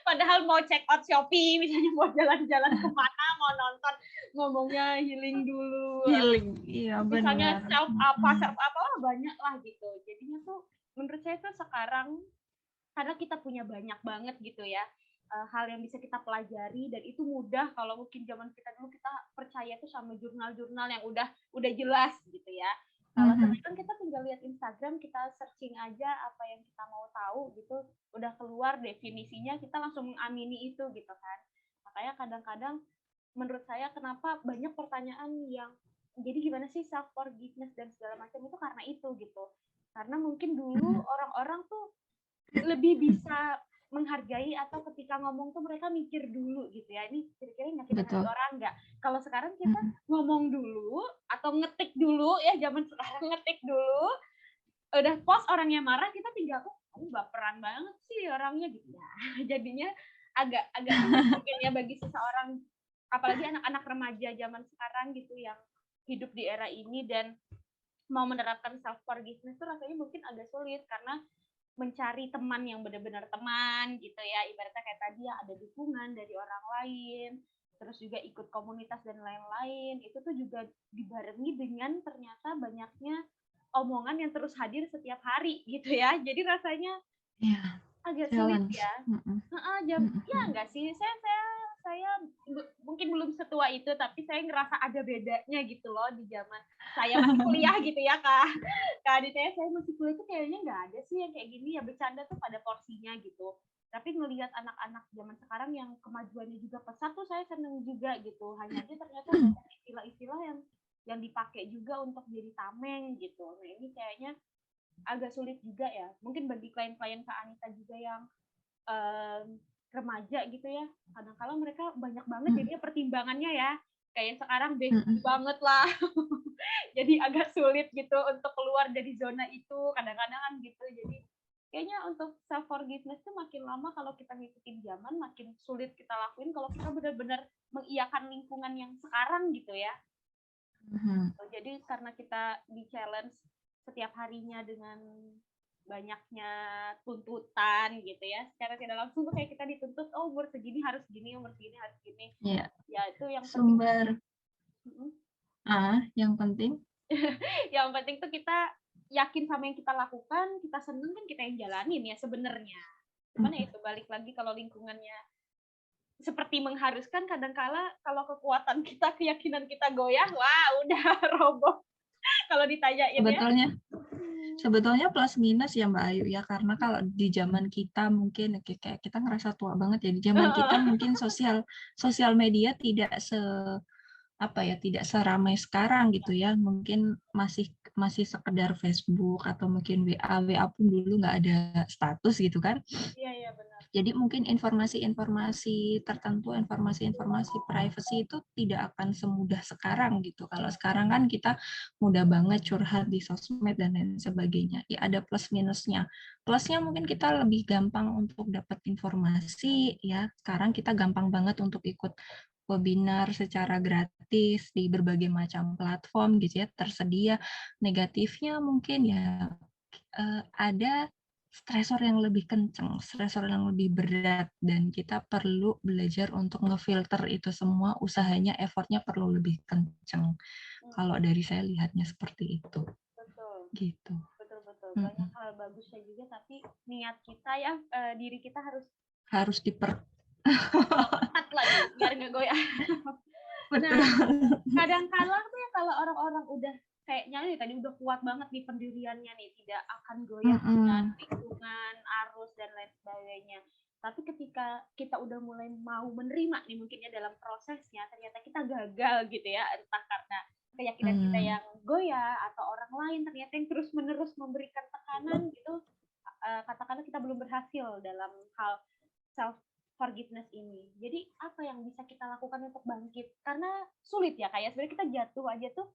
padahal mau check out Shopee, misalnya mau jalan-jalan kemana, mau nonton, ngomongnya healing dulu. Healing, iya Misalnya benar. self apa banyak lah gitu. Jadinya tuh menurut saya tuh sekarang karena kita punya banyak banget gitu ya hal yang bisa kita pelajari dan itu mudah. Kalau mungkin zaman kita dulu kita percaya tuh sama jurnal-jurnal yang udah jelas gitu ya. Kalau sekarang kita tinggal lihat Instagram, kita searching aja apa yang kita mau tahu gitu, udah keluar definisinya, kita langsung mengamini itu gitu kan. Makanya kadang-kadang menurut saya kenapa banyak pertanyaan yang jadi gimana sih self forgiveness dan segala macam itu karena itu gitu. Karena mungkin dulu orang-orang tuh lebih bisa menghargai atau ketika ngomong tuh mereka mikir dulu gitu ya, ini kira-kira nyakitin hati orang nggak. Kalau sekarang kita ngomong dulu atau ngetik dulu ya, zaman sekarang ngetik dulu, udah post orangnya marah, kita tinggal kamu baperan banget sih orangnya gitu ya. Jadinya agak mungkin ya bagi seseorang, apalagi anak-anak remaja zaman sekarang gitu yang hidup di era ini dan mau menerapkan self forgiveness tuh rasanya mungkin agak sulit karena mencari teman yang benar-benar teman gitu ya, ibaratnya kayak tadi ya ada dukungan dari orang lain, terus juga ikut komunitas dan lain-lain, itu tuh juga dibarengi dengan ternyata banyaknya omongan yang terus hadir setiap hari gitu ya, jadi rasanya agak sulit ya. Ya enggak sih, saya mungkin belum setua itu, tapi saya ngerasa ada bedanya gitu loh di zaman saya masih kuliah gitu ya Kak Aditya. Saya masih kuliah tuh kayaknya nggak ada sih yang kayak gini ya, bercanda tuh pada porsinya gitu. Tapi ngelihat anak-anak zaman sekarang yang kemajuannya juga pesat tuh saya seneng juga gitu. Hanya aja ternyata banyak istilah-istilah yang dipakai juga untuk jadi tameng gitu. Nah ini kayaknya agak sulit juga ya. Mungkin bagi klien-klien Kak Anita juga yang remaja gitu ya, kadang-kadang mereka banyak banget jadinya pertimbangannya ya, kayak sekarang basic banget lah. Jadi agak sulit gitu untuk keluar dari zona itu kadang-kadang kan gitu. Jadi kayaknya untuk self forgiveness tuh makin lama kalau kita ngikutin zaman makin sulit kita lakuin kalau kita benar-benar mengiyakan lingkungan yang sekarang gitu ya. Jadi karena kita di challenge setiap harinya dengan banyaknya tuntutan gitu ya, secara tidak langsung tuh kayak kita dituntut, oh umur segini harus gini, umur segini harus gini. Ya itu yang sumber yang penting yang penting tuh kita yakin sama yang kita lakukan, kita seneng kan kita yang jalanin ya sebenarnya. Cuman ya itu balik lagi kalau lingkungannya seperti mengharuskan, kadangkala kalau kekuatan kita, keyakinan kita goyah, wah udah roboh. Kalau ditanyain sebetulnya plus minus ya Mbak Ayu ya, karena kalau di zaman kita mungkin kayak kita ngerasa tua banget ya, di zaman kita mungkin sosial media tidak tidak seramai sekarang gitu ya, mungkin masih sekedar Facebook atau mungkin WA pun dulu nggak ada status gitu kan. Iya benar. Jadi mungkin informasi-informasi tertentu, informasi-informasi privacy itu tidak akan semudah sekarang gitu. Kalau sekarang kan kita mudah banget curhat di sosmed dan lain sebagainya. Ya ada plus minusnya. Plusnya mungkin kita lebih gampang untuk dapat informasi ya. Sekarang kita gampang banget untuk ikut webinar secara gratis di berbagai macam platform gitu ya, tersedia. Negatifnya mungkin ya ada stresor yang lebih kencang, stresor yang lebih berat, dan kita perlu belajar untuk ngefilter itu semua, usahanya, effortnya perlu lebih kencang. Kalau dari saya lihatnya seperti itu. Betul. Gitu. Betul. Banyak hal bagusnya juga, tapi niat kita ya, diri kita harus diperketat lagi biar nggak goyah. Nah, kadang-kadang tuh ya kalau orang-orang udah kayaknya nih tadi udah kuat banget nih pendiriannya nih, tidak akan goyah dengan lingkungan, arus dan lain sebagainya. Tapi ketika kita udah mulai mau menerima nih mungkin ya dalam prosesnya ternyata kita gagal gitu ya, entah karena keyakinan kita yang goyah atau orang lain ternyata yang terus-menerus memberikan tekanan gitu, katakanlah kita belum berhasil dalam hal self forgiveness ini. Jadi apa yang bisa kita lakukan untuk bangkit? Karena sulit ya, kayak sebenarnya kita jatuh aja tuh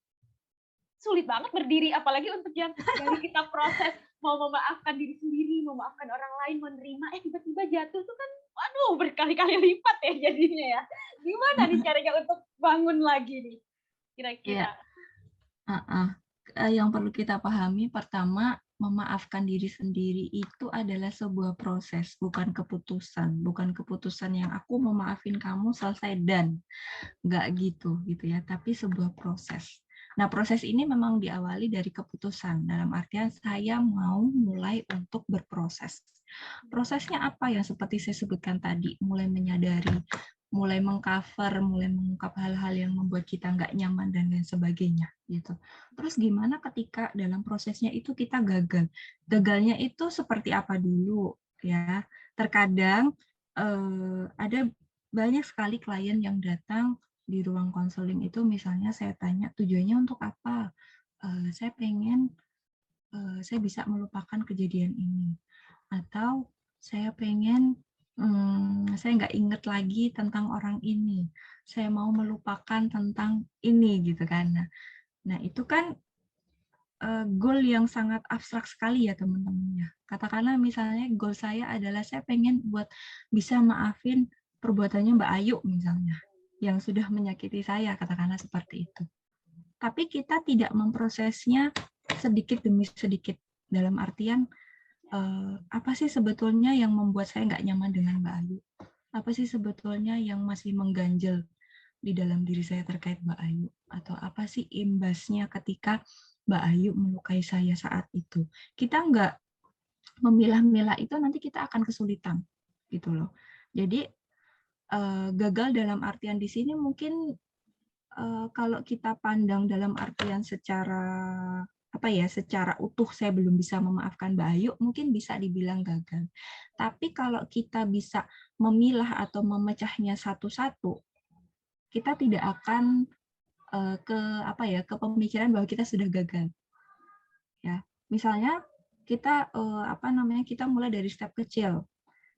sulit banget berdiri, apalagi untuk yang dari kita proses mau memaafkan diri sendiri, memaafkan orang lain, menerima, tiba-tiba jatuh tuh kan, waduh berkali-kali lipat ya jadinya ya. Gimana nih caranya untuk bangun lagi nih, kira-kira? Yang perlu kita pahami pertama, memaafkan diri sendiri itu adalah sebuah proses, bukan keputusan. Bukan keputusan yang aku mau maafin kamu selesai dan nggak gitu ya, tapi sebuah proses. Nah, proses ini memang diawali dari keputusan, dalam artian saya mau mulai untuk berproses. Prosesnya apa yang seperti saya sebutkan tadi, mulai menyadari, mulai mengcover, mulai mengungkap hal-hal yang membuat kita nggak nyaman dan lain sebagainya gitu. Terus gimana ketika dalam prosesnya itu kita gagal? Gagalnya itu seperti apa dulu ya? Terkadang ada banyak sekali klien yang datang di ruang konseling itu, misalnya saya tanya tujuannya untuk apa? Saya pengen saya bisa melupakan kejadian ini, atau saya pengen saya nggak inget lagi tentang orang ini, saya mau melupakan tentang ini gitu kan. Nah itu kan goal yang sangat abstrak sekali ya teman-teman ya. Katakanlah misalnya goal saya adalah saya pengen buat bisa maafin perbuatannya Mbak Ayu misalnya, yang sudah menyakiti saya, katakanlah seperti itu. Tapi kita tidak memprosesnya sedikit demi sedikit, dalam artian apa sih sebetulnya yang membuat saya nggak nyaman dengan Mbak Ayu? Apa sih sebetulnya yang masih mengganjal di dalam diri saya terkait Mbak Ayu? Atau apa sih imbasnya ketika Mbak Ayu melukai saya saat itu? Kita nggak memilah-milah itu, nanti kita akan kesulitan gitu loh. Jadi gagal dalam artian di sini mungkin kalau kita pandang dalam artian secara secara utuh saya belum bisa memaafkan Mbak Ayu, mungkin bisa dibilang gagal. Tapi kalau kita bisa memilah atau memecahnya satu-satu, kita tidak akan ke pemikiran bahwa kita sudah gagal. Ya, misalnya kita kita mulai dari step kecil.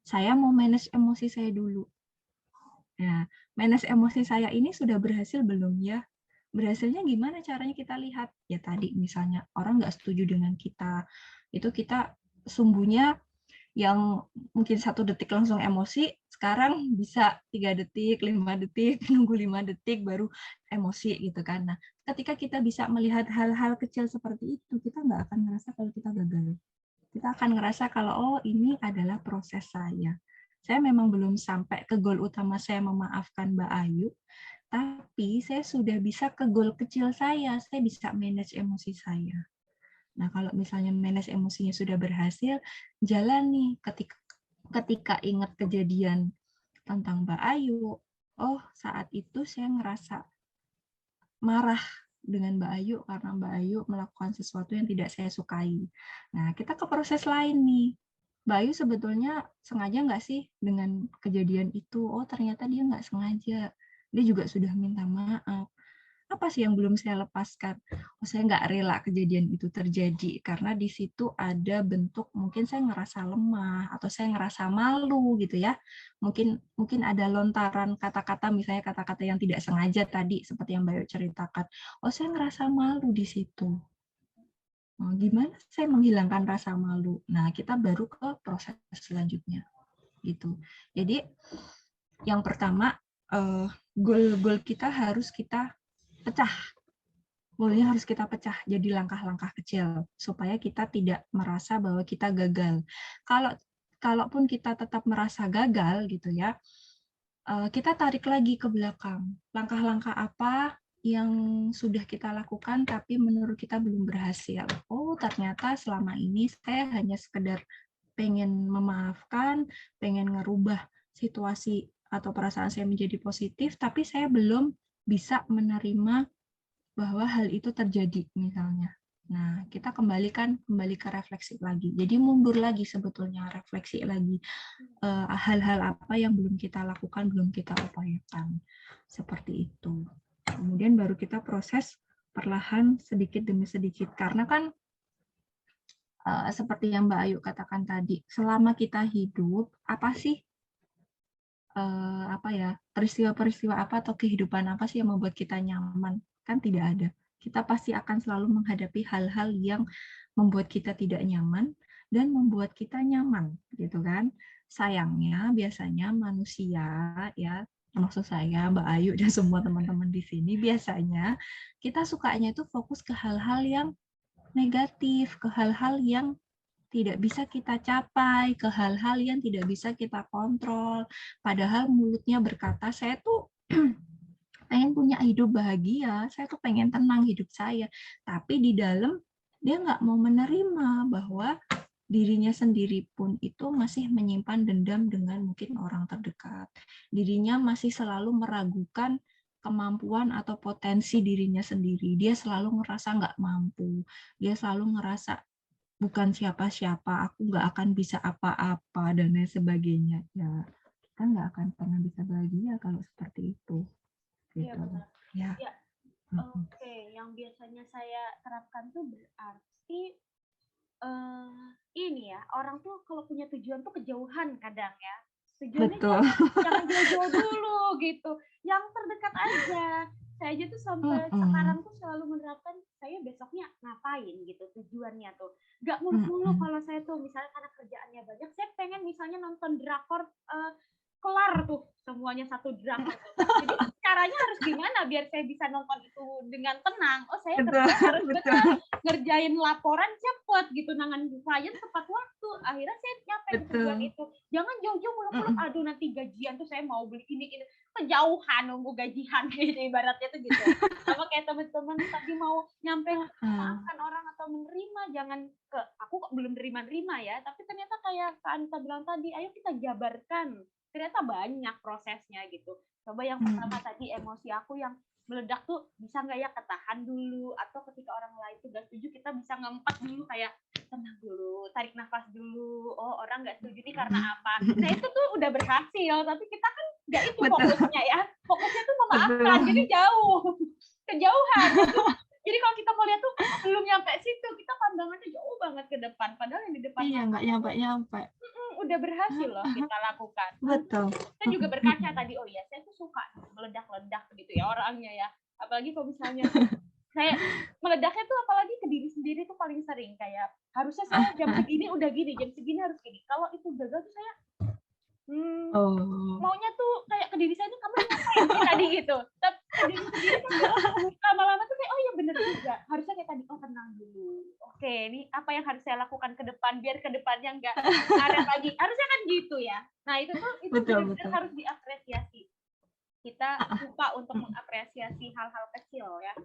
Saya mau manage emosi saya dulu. Nah, manage emosi saya ini sudah berhasil belum ya? Berhasilnya gimana caranya kita lihat? Ya tadi misalnya orang nggak setuju dengan kita, itu kita sumbunya yang mungkin 1 detik langsung emosi, sekarang bisa 3 detik, 5 detik, nunggu 5 detik baru emosi gitu kan. Nah, ketika kita bisa melihat hal-hal kecil seperti itu, kita nggak akan ngerasa kalau kita gagal. Kita akan ngerasa kalau, oh ini adalah proses saya. Saya memang belum sampai ke goal utama saya memaafkan Mbak Ayu, tapi saya sudah bisa ke goal kecil saya bisa manage emosi saya. Nah, kalau misalnya manage emosinya sudah berhasil, jalan nih ketika ingat kejadian tentang Mbak Ayu, oh saat itu saya ngerasa marah dengan Mbak Ayu karena Mbak Ayu melakukan sesuatu yang tidak saya sukai. Nah, kita ke proses lain nih. Mbak Ayu sebetulnya sengaja nggak sih dengan kejadian itu? Oh, ternyata dia nggak sengaja. Dia juga sudah minta maaf. Apa sih yang belum saya lepaskan? Oh, saya nggak rela kejadian itu terjadi karena di situ ada bentuk mungkin saya ngerasa lemah atau saya ngerasa malu gitu ya. Mungkin ada lontaran kata-kata, misalnya kata-kata yang tidak sengaja tadi seperti yang Mbak Yu ceritakan. Oh, saya ngerasa malu di situ. Nah, gimana saya menghilangkan rasa malu? Nah, kita baru ke proses selanjutnya gitu. Jadi yang pertama goal kita harus kita pecah. Goalnya harus kita pecah jadi langkah-langkah kecil supaya kita tidak merasa bahwa kita gagal. Kalaupun kita tetap merasa gagal gitu ya, kita tarik lagi ke belakang. Langkah-langkah apa yang sudah kita lakukan tapi menurut kita belum berhasil. Oh, ternyata selama ini saya hanya sekedar pengen memaafkan, pengen ngerubah situasi atau perasaan saya menjadi positif, tapi saya belum bisa menerima bahwa hal itu terjadi misalnya. Nah, kita kembali ke refleksi lagi. Jadi mundur lagi sebetulnya, refleksi lagi hal-hal apa yang belum kita lakukan, belum kita upayakan. Seperti itu. Kemudian baru kita proses perlahan sedikit demi sedikit. Karena kan seperti yang Mbak Ayu katakan tadi, selama kita hidup, apa sih peristiwa-peristiwa apa atau kehidupan apa sih yang membuat kita nyaman? Kan tidak ada. Kita pasti akan selalu menghadapi hal-hal yang membuat kita tidak nyaman dan membuat kita nyaman, gitu kan? Sayangnya biasanya manusia ya, maksud saya Mbak Ayu dan semua teman-teman di sini, biasanya kita sukanya itu fokus ke hal-hal yang negatif, ke hal-hal yang tidak bisa kita capai, ke hal-hal yang tidak bisa kita kontrol. Padahal mulutnya berkata, saya tuh pengen punya hidup bahagia, saya tuh pengen tenang hidup saya. Tapi di dalam dia nggak mau menerima bahwa dirinya sendiri pun itu masih menyimpan dendam dengan mungkin orang terdekat. Dirinya masih selalu meragukan kemampuan atau potensi dirinya sendiri. Dia selalu ngerasa nggak mampu. Dia selalu ngerasa bukan siapa-siapa, aku nggak akan bisa apa-apa, dan lain sebagainya. Ya, kita nggak akan pernah bisa bahagia kalau seperti itu. Iya Gitu. benar. Ya. Ya, oke. Yang biasanya saya terapkan tuh berarti ini ya, orang tuh kalau punya tujuan tuh kejauhan kadang ya. Tujuannya Betul. jangan jauh-jauh dulu gitu. Yang terdekat aja. Saya aja tuh sampai sekarang tuh selalu menerapkan saya besoknya ngapain gitu tujuannya tuh. Gak mulu-mulu kalau saya tuh misalnya karena kerjaannya banyak, saya pengen misalnya nonton drakor kelar tuh semuanya satu drakor tuh. Jadi caranya harus gimana biar saya bisa nonton itu dengan tenang. Oh, saya kerja harus betul ngerjain laporan cepet gitu, nangan klien tepat waktu. Akhirnya saya nyampe ke tujuan itu. Jangan jauh-jauh muluk-muluk, aduh nanti gajian tuh saya mau beli ini kejauhan nunggu gajian gitu ibaratnya tuh gitu. Sama kayak teman-teman tadi mau nyampe maafkan orang atau menerima, jangan ke aku kok belum nerima ya, tapi ternyata kayak Kak Anita bilang tadi, ayo kita jabarkan. Ternyata banyak prosesnya gitu. Coba yang pertama tadi emosi aku yang meledak tuh bisa nggak ya ketahan dulu, atau ketika orang lain tuh gak setuju kita bisa ngempet dulu kayak tenang dulu, tarik nafas dulu, oh orang nggak setuju nih karena apa. Nah itu tuh udah berhasil, tapi kita kan nggak itu fokusnya ya, fokusnya tuh memaafkan, jadi jauh kejauhan gitu. Jadi kalau kita mau lihat tuh belum nyampe situ, kita pandangannya jauh banget ke depan, padahal yang di depan nggak nyampe udah berhasil loh kita lakukan. Betul. Saya juga berkaca tadi, oh ya saya tuh suka meledak-ledak gitu ya orangnya ya, apalagi kalau misalnya saya meledaknya tuh apalagi ke diri sendiri tuh paling sering, kayak harusnya saya jam segini udah gini, jam segini harus gini. Kalau itu gagal tuh saya maunya tuh kayak ke diri saya ini kamu ngapain sih tadi gitu. Tapi ke diri sendiri kan lama-lama tuh kayak oh ya bener juga, harusnya kayak tadi, oh tenang dulu. Oke, ini apa yang harus saya lakukan ke depan biar ke depannya nggak ada lagi. Harusnya kan gitu ya. Nah itu tuh benar-benar harus diapresiasi. Kita lupa untuk mengapresiasi hal-hal kecil ya.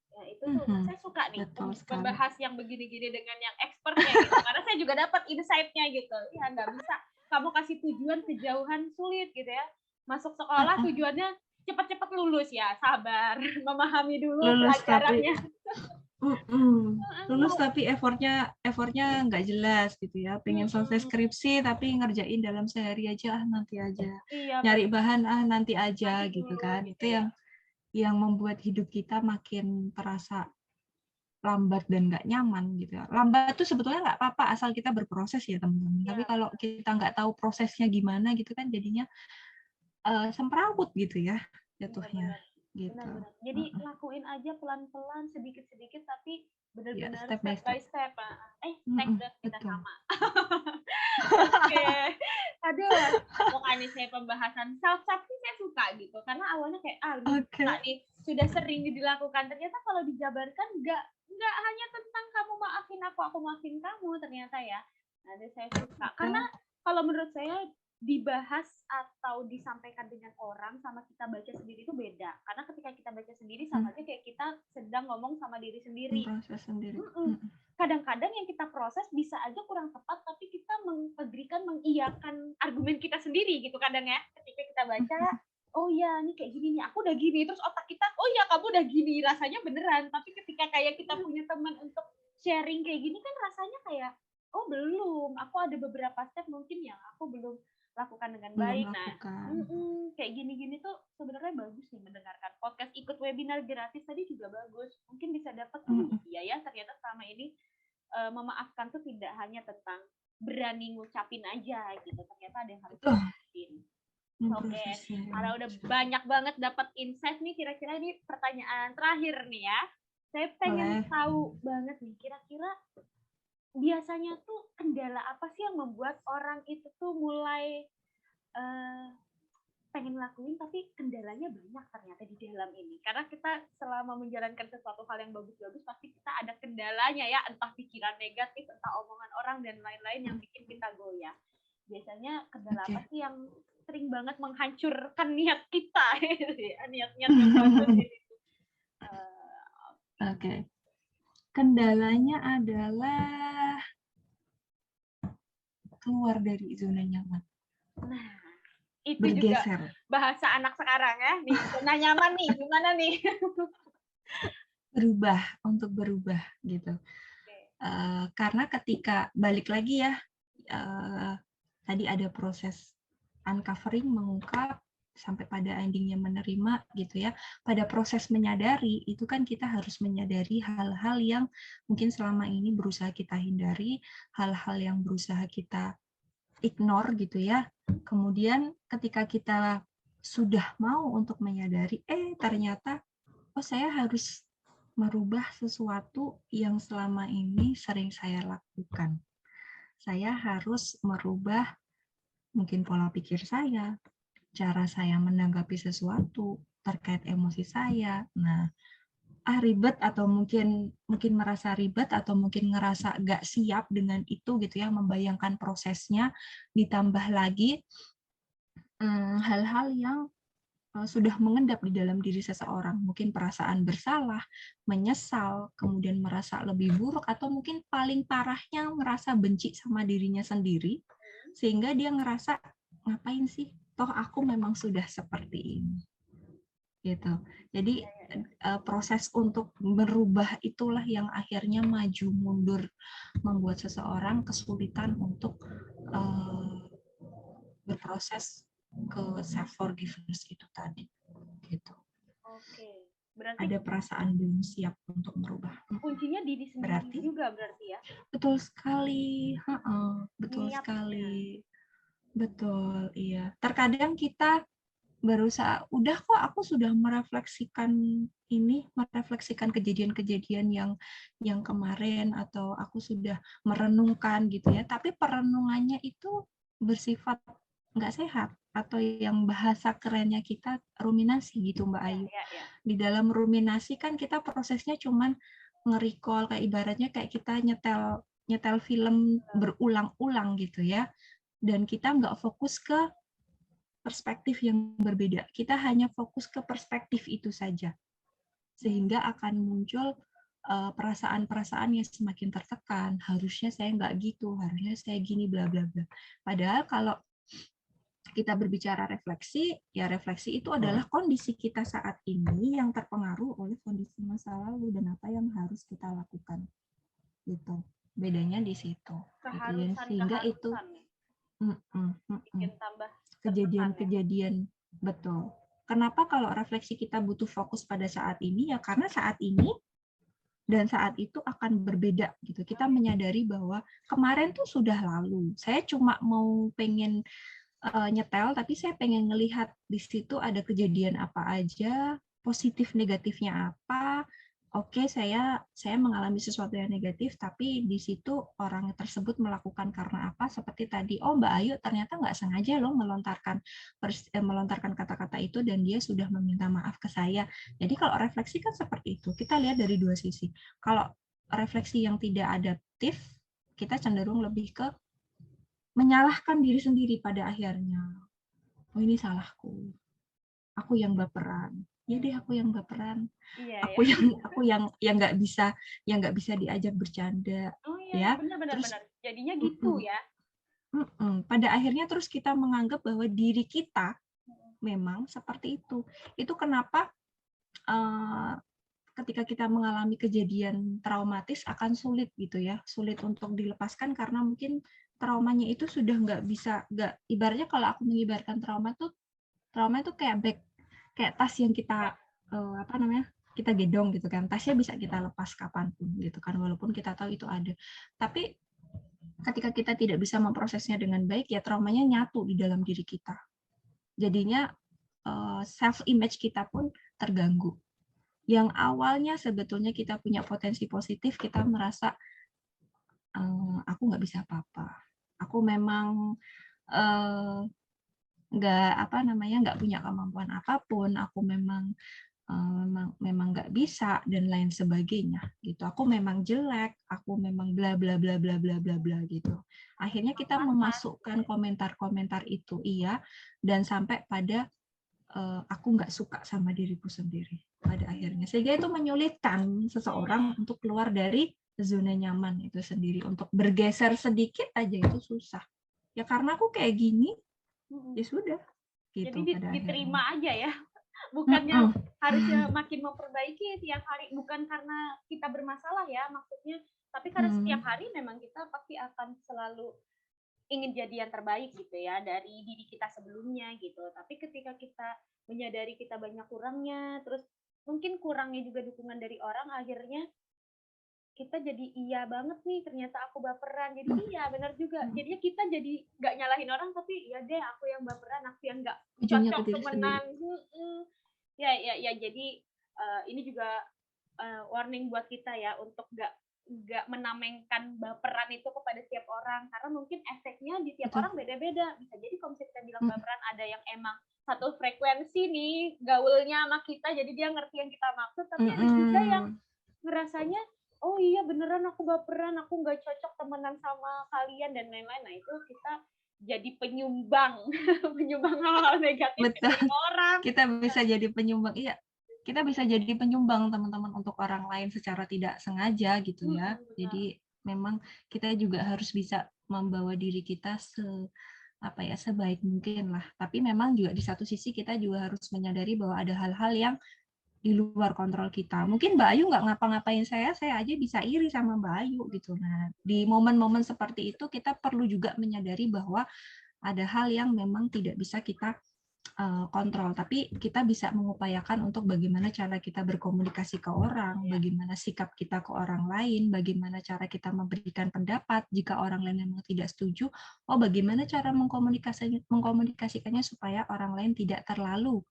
Ya itu tuh saya suka nih membahas yang begini-gini dengan yang expertnya gitu. Karena saya juga dapat insight-nya gitu. Ya nggak bisa kamu kasih tujuan kejauhan sulit gitu ya. Masuk sekolah tujuannya cepat-cepat lulus ya, sabar, memahami dulu pelajarannya. Lulus tapi effortnya nggak jelas gitu ya. Pengen selesai skripsi tapi ngerjain dalam sehari aja, nanti aja. Iya, nyari bahan nanti aja nanti gitu kan. Itu yang membuat hidup kita makin terasa lambat dan nggak nyaman gitu ya. Lambat tuh sebetulnya nggak apa-apa asal kita berproses ya teman-teman. Tapi kalau kita nggak tahu prosesnya gimana gitu kan jadinya semrawut gitu ya jatuhnya. Gitu. Benar-benar. Jadi lakuin aja pelan-pelan, sedikit-sedikit, tapi benar-benar step by step. Tag kita sama. Oke. Aduh, pokoknya saya pembahasan self-love sih saya suka gitu. Karena awalnya kayak suka nih, sudah sering dilakukan. Ternyata kalau dijabarkan nggak hanya tentang kamu maafin aku maafin kamu ternyata ya. Nah, saya suka. Karena kalau menurut saya dibahas atau disampaikan dengan orang sama kita baca sendiri itu beda. Karena ketika kita baca sendiri sama aja kayak kita sedang ngomong sama diri sendiri. Proses sendiri. Kadang-kadang yang kita proses bisa aja kurang tepat, tapi kita mengiyakan argumen kita sendiri gitu kadang ya. Ketika kita baca, oh ya ini kayak gini nih, aku udah gini. Terus otak kita, oh ya kamu udah gini, rasanya beneran. Tapi ketika kayak kita punya teman untuk sharing kayak gini kan rasanya kayak, oh belum, aku ada beberapa step mungkin yang aku belum lakukan dengan baik. Nah, kayak gini-gini tuh sebenarnya bagus nih mendengarkan podcast, ikut webinar gratis tadi juga bagus. Mungkin bisa dapat iya ya ternyata selama ini memaafkan tuh tidak hanya tentang berani ngucapin aja gitu. Ternyata ada yang harus dilakuin. Oke, karena udah banyak banget dapat insight nih, kira-kira ini pertanyaan terakhir nih ya. Saya pengen tahu banget nih, kira-kira biasanya tuh kendala apa sih yang membuat orang itu tuh mulai pengen ngelakuin tapi kendalanya banyak ternyata di dalam ini. Karena kita selama menjalankan sesuatu hal yang bagus-bagus pasti kita ada kendalanya ya, entah pikiran negatif, entah omongan orang dan lain-lain yang bikin kita goyah. Biasanya kendala apa sih yang sering banget menghancurkan niat kita ya, niat-niat yang bagus itu. Oke. Kendalanya adalah keluar dari zona nyaman. Nah, itu bergeser. Juga bahasa anak sekarang ya. Nih, zona nyaman nih, gimana nih? Untuk berubah gitu. Karena ketika balik lagi ya, tadi ada proses uncovering, mengungkap, sampai pada endingnya menerima gitu ya. Pada proses menyadari itu kan kita harus menyadari hal-hal yang mungkin selama ini berusaha kita hindari, hal-hal yang berusaha kita ignore gitu ya. Kemudian ketika kita sudah mau untuk menyadari, ternyata saya harus merubah sesuatu yang selama ini sering saya lakukan. Saya harus merubah mungkin pola pikir saya, cara saya menanggapi sesuatu terkait emosi saya. Nah, ribet atau mungkin merasa ribet atau mungkin ngerasa nggak siap dengan itu gitu ya, membayangkan prosesnya, ditambah lagi hal-hal yang sudah mengendap di dalam diri seseorang, mungkin perasaan bersalah, menyesal, kemudian merasa lebih buruk, atau mungkin paling parahnya merasa benci sama dirinya sendiri, sehingga dia ngerasa, ngapain sih, toh aku memang sudah seperti ini. Gitu. Jadi proses untuk berubah itulah yang akhirnya maju mundur, membuat seseorang kesulitan untuk berproses ke self forgiveness itu tadi, gitu. Oke, berarti ada perasaan belum siap untuk merubah. Kuncinya diri sendiri juga berarti ya? Betul sekali, betul Niatnya. sekali, betul, iya. Terkadang kita berusaha, udah kok aku sudah merefleksikan kejadian-kejadian yang kemarin, atau aku sudah merenungkan gitu ya, tapi perenungannya itu bersifat nggak sehat, atau yang bahasa kerennya kita ruminasi gitu Mbak Ayu. Di dalam ruminasi kan kita prosesnya cuman nge-recall, kayak ibaratnya kayak kita nyetel film berulang-ulang gitu ya, dan kita nggak fokus ke perspektif yang berbeda. Kita hanya fokus ke perspektif itu saja, sehingga akan muncul perasaan-perasaan yang semakin tertekan. Harusnya saya nggak gitu, harusnya saya gini, bla bla bla. Padahal kalau kita berbicara refleksi, ya refleksi itu adalah kondisi kita saat ini yang terpengaruh oleh kondisi masa lalu dan apa yang harus kita lakukan. Gitu. Bedanya di situ. Gitu ya. Sehingga itu bikin tambah kejadian-kejadian, betul. Kenapa kalau refleksi kita butuh fokus pada saat ini? Ya karena saat ini dan saat itu akan berbeda gitu. Kita menyadari bahwa kemarin tuh sudah lalu. Saya cuma mau pengen nyetel, tapi saya pengen ngelihat di situ ada kejadian apa aja, positif negatifnya apa. Oke, saya mengalami sesuatu yang negatif, tapi di situ orang tersebut melakukan karena apa? Seperti tadi, Mbak Ayu ternyata nggak sengaja loh melontarkan kata-kata itu, dan dia sudah meminta maaf ke saya. Jadi kalau refleksi kan seperti itu, kita lihat dari dua sisi. Kalau refleksi yang tidak adaptif, kita cenderung lebih ke menyalahkan diri sendiri pada akhirnya. Oh, ini salahku. Aku yang baperan. Ya deh, aku yang baperan. Aku yang nggak bisa diajak bercanda. Oh iya, ya. Benar. Jadinya gitu ya. Pada akhirnya terus kita menganggap bahwa diri kita memang seperti itu. Itu kenapa ketika kita mengalami kejadian traumatis akan sulit gitu ya, sulit untuk dilepaskan karena mungkin traumanya itu sudah ibaratnya kalau aku mengibaratkan trauma itu kayak tas yang kita kita gedong gitu kan, tasnya bisa kita lepas kapanpun gitu kan, walaupun kita tahu itu ada, tapi ketika kita tidak bisa memprosesnya dengan baik ya traumanya nyatu di dalam diri kita, jadinya self image kita pun terganggu. Yang awalnya sebetulnya kita punya potensi positif, kita merasa aku nggak bisa apa-apa, aku memang nggak punya kemampuan apapun, aku memang nggak bisa dan lain sebagainya gitu. Aku memang jelek, aku memang bla bla bla bla bla bla bla gitu. Akhirnya kita memasukkan komentar-komentar itu dan sampai pada aku nggak suka sama diriku sendiri pada akhirnya. Sehingga itu menyulitkan seseorang untuk keluar dari zona nyaman itu sendiri. Untuk bergeser sedikit aja itu susah. Ya karena aku kayak gini, ya sudah. Gitu, jadi diterima aja ya. Bukannya harusnya makin memperbaiki tiap hari, bukan karena kita bermasalah ya maksudnya, tapi karena setiap hari memang kita pasti akan selalu ingin jadi yang terbaik gitu ya dari diri kita sebelumnya gitu. Tapi ketika kita menyadari kita banyak kurangnya, terus mungkin kurangnya juga dukungan dari orang, akhirnya kita jadi iya banget nih, ternyata aku baperan. Jadi iya benar juga. Jadinya kita jadi nggak nyalahin orang, tapi ya deh aku yang baperan, aku yang nggak cocok temenan. Ya jadi ini juga warning buat kita ya untuk nggak menamengkan baperan itu kepada setiap orang, karena mungkin efeknya di tiap orang beda-beda. Bisa jadi kalau misalnya kita bilang baperan, ada yang emang satu frekuensi nih gaulnya sama kita, jadi dia ngerti yang kita maksud, tapi ada juga yang ngerasanya oh iya beneran aku baperan, aku nggak cocok temenan sama kalian dan lain-lain. Nah itu kita jadi penyumbang hal-hal negatif dari orang. Kita bisa jadi penyumbang, iya. Kita bisa jadi penyumbang teman-teman untuk orang lain secara tidak sengaja gitu ya. Jadi memang kita juga harus bisa membawa diri kita sebaik mungkin lah. Tapi memang juga di satu sisi kita juga harus menyadari bahwa ada hal-hal yang di luar kontrol kita. Mungkin Mbak Ayu nggak ngapa-ngapain saya aja bisa iri sama Mbak Ayu gitu. Nah, di momen-momen seperti itu kita perlu juga menyadari bahwa ada hal yang memang tidak bisa kita kontrol, tapi kita bisa mengupayakan untuk bagaimana cara kita berkomunikasi ke orang, bagaimana sikap kita ke orang lain, bagaimana cara kita memberikan pendapat jika orang lain memang tidak setuju, bagaimana cara mengkomunikasikannya supaya orang lain tidak terlalu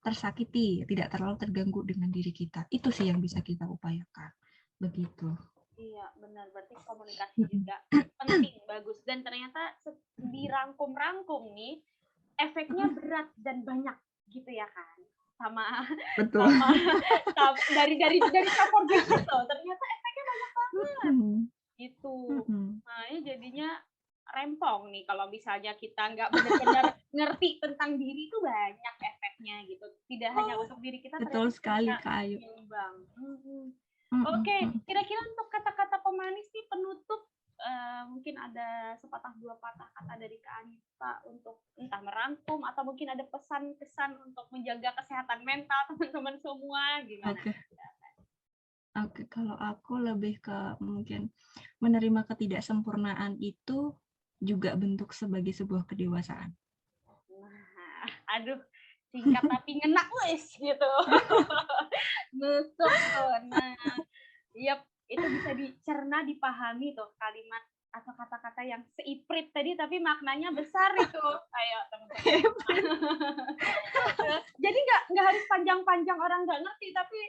tersakiti, tidak terlalu terganggu dengan diri kita. Itu sih yang bisa kita upayakan. Begitu. Iya, benar. Berarti komunikasi juga penting, bagus. Dan ternyata dirangkum-rangkum nih, efeknya berat dan banyak gitu ya kan. Betul. Dari support gitu, ternyata efeknya banyak banget. Gitu. Nah, ini jadinya rempong nih kalau misalnya kita nggak benar-benar ngerti tentang diri, itu banyak efeknya gitu. Tidak hanya untuk diri kita, betul sekali Kak Ayu. Oke, kira-kira untuk kata-kata pemanis nih penutup, mungkin ada sepatah dua patah kata dari Kak Anita untuk entah merangkum atau mungkin ada pesan-pesan untuk menjaga kesehatan mental teman-teman semua, gimana? Oke, kalau aku lebih ke mungkin menerima ketidaksempurnaan itu juga bentuk sebagai sebuah kedewasaan. Nah, aduh, singkat tapi ngena wes gitu. Nusuk tuh. Nah, yep, itu bisa dicerna, dipahami tuh kalimat atau kata-kata yang seiprit tadi tapi maknanya besar itu. Ayo teman-teman. Jadi nggak harus panjang-panjang, orang nggak ngerti, tapi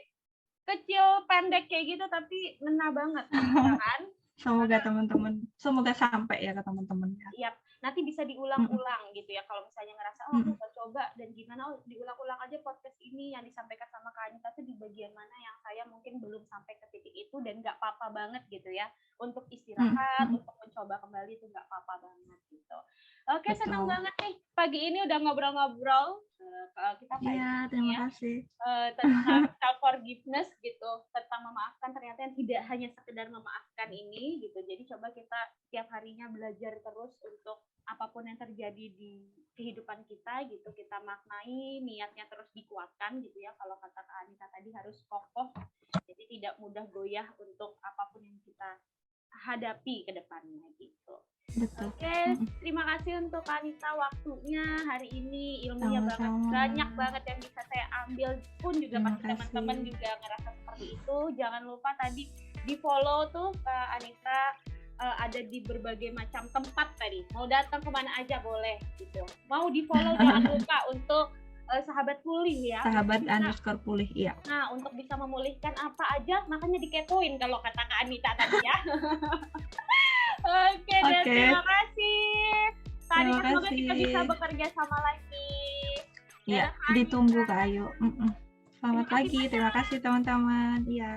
kecil pendek kayak gitu tapi ngena banget kan? Semoga teman-teman, semoga sampai ya ke teman-teman. Iya, nanti bisa diulang-ulang gitu ya. Kalau misalnya ngerasa aku udah coba dan gimana, diulang-ulang aja podcast ini yang disampaikan sama Kak Anita tuh di bagian mana yang saya mungkin belum sampai ke titik itu, dan nggak apa-apa banget gitu ya. Untuk istirahat, untuk mencoba kembali itu nggak apa-apa banget gitu. Oke, senang banget nih pagi ini udah ngobrol-ngobrol. Kita terima kasih. Tentang self forgiveness gitu, tentang memaafkan, ternyata yang tidak hanya sekedar memaafkan ini gitu. Jadi coba kita tiap harinya belajar terus untuk apapun yang terjadi di kehidupan kita gitu, kita maknai, niatnya terus dikuatkan gitu ya. Kalau kata Kak Anita tadi harus kokoh, jadi tidak mudah goyah untuk apapun yang kita hadapi ke depannya gitu. Betul. Oke, terima kasih untuk Anita waktunya hari ini, ilmunya banyak banget yang bisa saya ambil, pun juga pasti teman-teman juga ngerasa seperti itu. Jangan lupa tadi di follow tuh Anita, ada di berbagai macam tempat tadi, mau datang kemana aja boleh gitu, mau di follow. Jangan lupa untuk sahabat pulih ya, _pulih ya. Nah, untuk bisa memulihkan apa aja makanya dikepoin kalau kata Kak Anita tadi ya. Oke, terima kasih Kak Anissa, Terima semoga kita kasih. bisa bekerja sama lagi. Ya, Dadah, Kak ditunggu Anissa. Kak Ayu. Selamat Terima kasih pagi, terima kasih teman-teman. Iya.